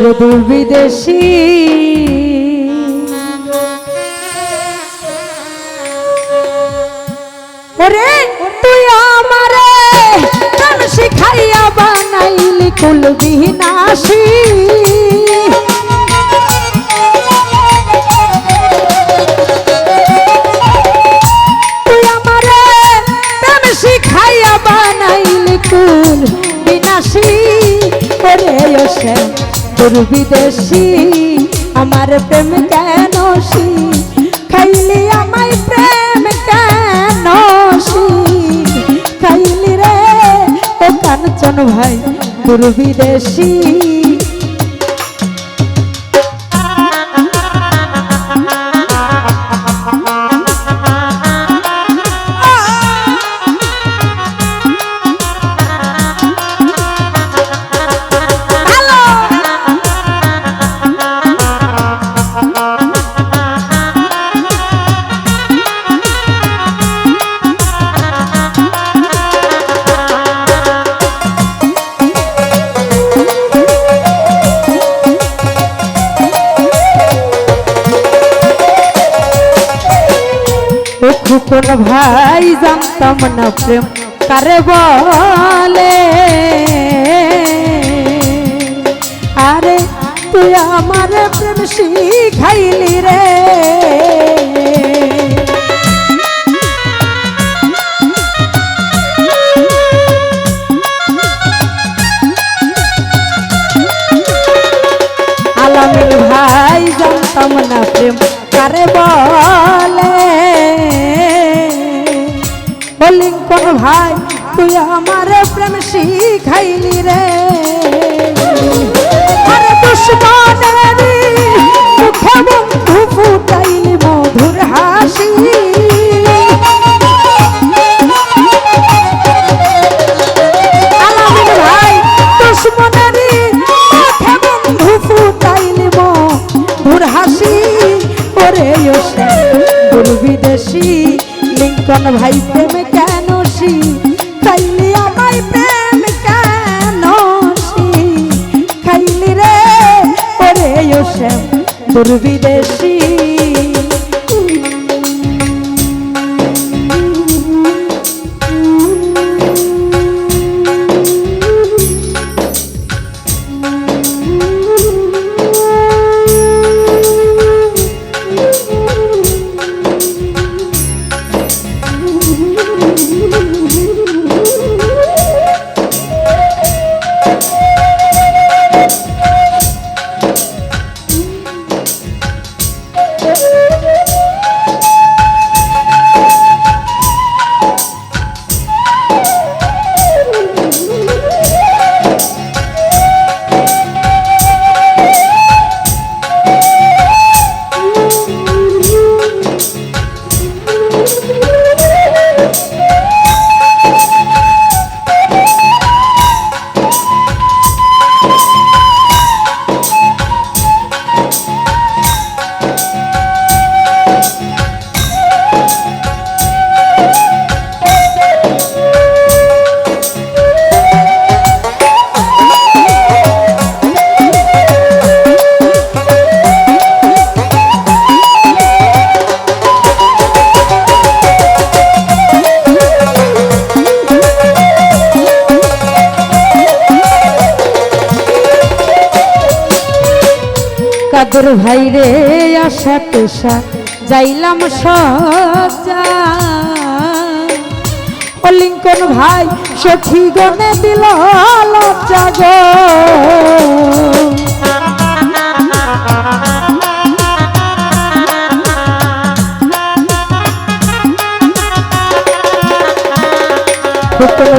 ওরে দূর বিদেশি ওরে তুই আমারে গান শিখাইয়া বানাইলি কুল বিনাশী তুই আমারে গান শিখাইয়া বানাইলি কুল বিনাশী ওরে ওসে দূর বিদেশি আমার প্রেম কেন খাইলি আমায় প্রেম কেন খাইলি রে ও কাঞ্চন ভাই দূর বিদেশি কোন ভাই জানতাম না প্রেম কারে বলে আরে তুই আমার প্রেম শিখাইলি রে আলামিন ভাই জানতাম না প্রেম কারে বলে লিঙ্কন ভাই তুই আমার প্রেম শিখাইলি রে আরে দুশ্মনেরই মুখে বন্ধু ফুটাইলি মধুর হাসি আলামিন ভাই দুশ্মনেরই মুখে বন্ধু ফুটাইলি মধুর হাসি ওরে ওসে দূর বিদেশি লিঙ্কন ভাই প্রেম কেন খাইলি আমায় প্রেম কেন খাইলি রে ওরে ওসে দূর বিদেশি কাদের ভাই রে আশা পেশা যাইলাম সজা ও লিঙ্কন ভাই সখী গনে দিল লজ্জা গো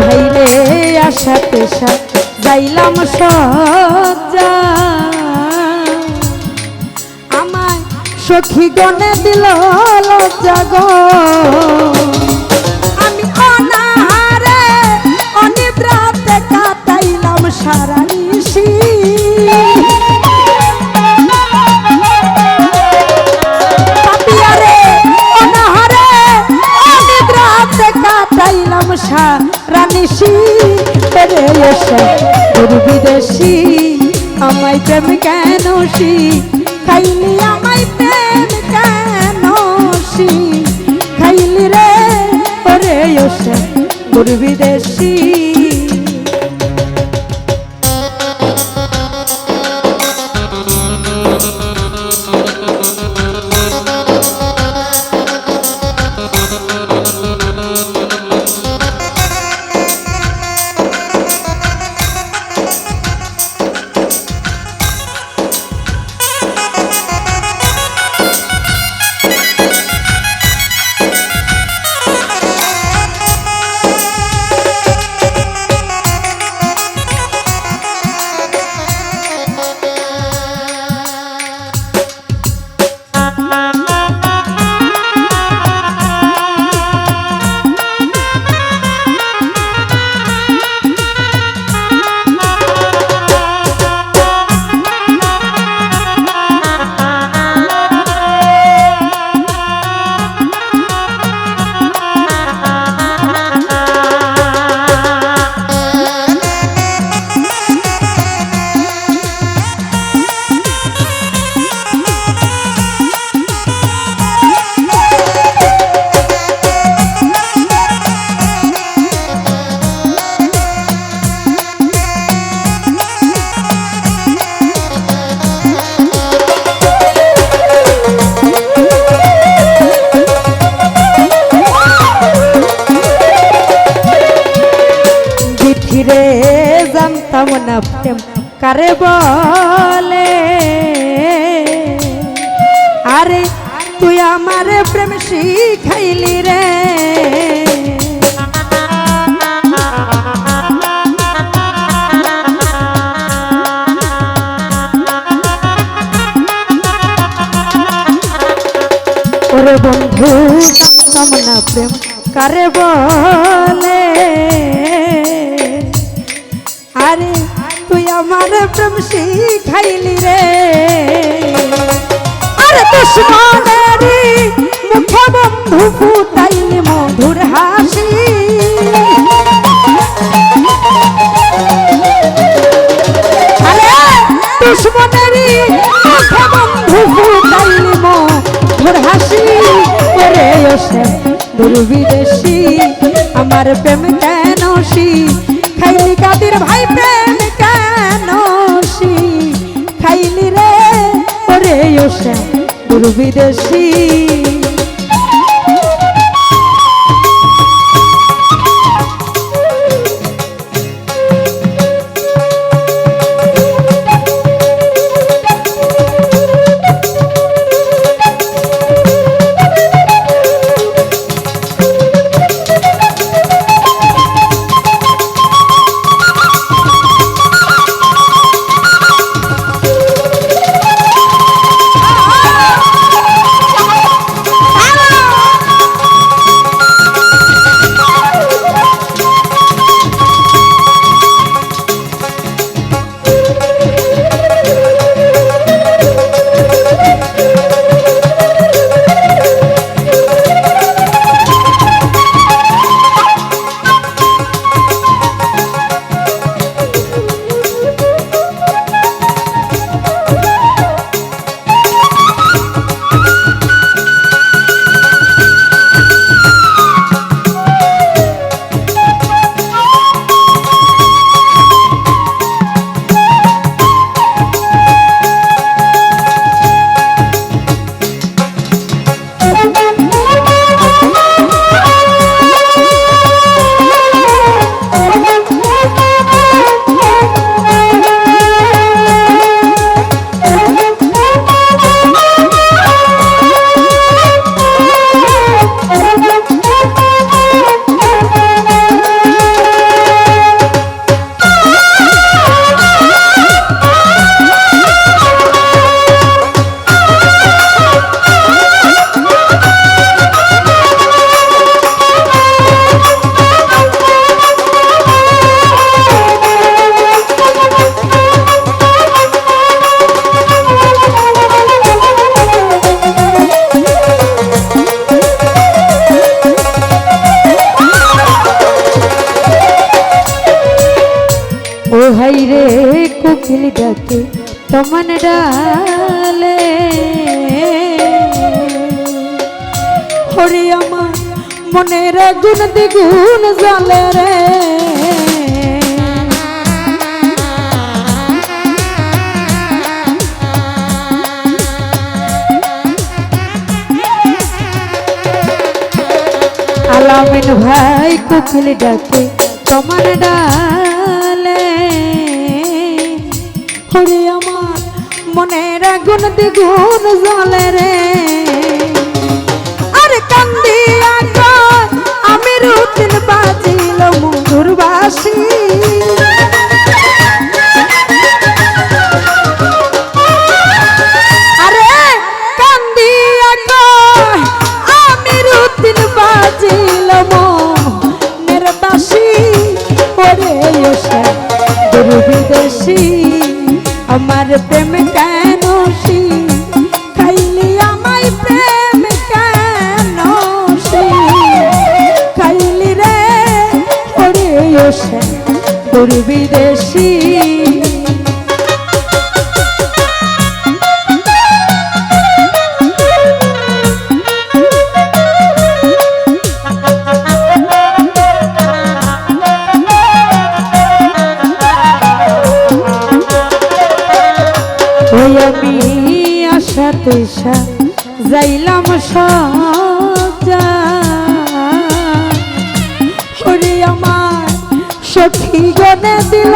ভাই রে আশা পেশা যাইলাম সজা সখী গনে দিল লজ্জা গো আমি অনাহারে অনিদ্রাতে কাটাইলাম সারা নিশি অনাহারে অনিদ্রাতে কাটাইলাম সারা নিশি রে এসে দূর বিদেশি আমায় প্রেম কেন শিখাইলি আমায় প্রেম কেন শিখাইলি রে ওরে ওসে দূর বিদেশি রে জানতাম না প্রেম কারে বলে আরে তুই আমারে প্রেম শিখাইলি রে ওরে বন্ধু জানতাম না প্রেম কারে বলে আরে তুই আমার প্রেম শিখাইলি রে আরে দুশ্মনেরি মুখে বন্ধু ফুটাইলি মধুর হাসি আরে দুশ্মনেরি মুখে বন্ধু ফুটাইলি মধুর হাসি ওরে ওসে দূর বিদেশি আমার প্রেম কেন খাইলি কাদের ভাই প্রেম কেন খাইলি রে ওরে ওসে দূর বিদেশি কোকিল ডাকে তোমার ডালে হরি আমার মনের গুণ দ্বিগুণ জ্বলে রে আলামিন ভাই কোকিল ডাকে তোমার ডালে হরি আমার মনের গুণ দ্বিগুণ জ্বলে রে আরে কান্দিয়া কয় আমি রুতিন বাজিল মধুর বাসি আরে কান্দিয়া কয় আমি রুতিন বাজিল মনের বাসি ওরে ওসে গুরু বিদেশি আমার প্রেম কেন খাইলি আমায় প্রেম কেন খাইলি রে ওরে ওসে গুরু বিদেশি আমি আশা তেষা যাইলাম সজা হরি আমার সখী গনে দিল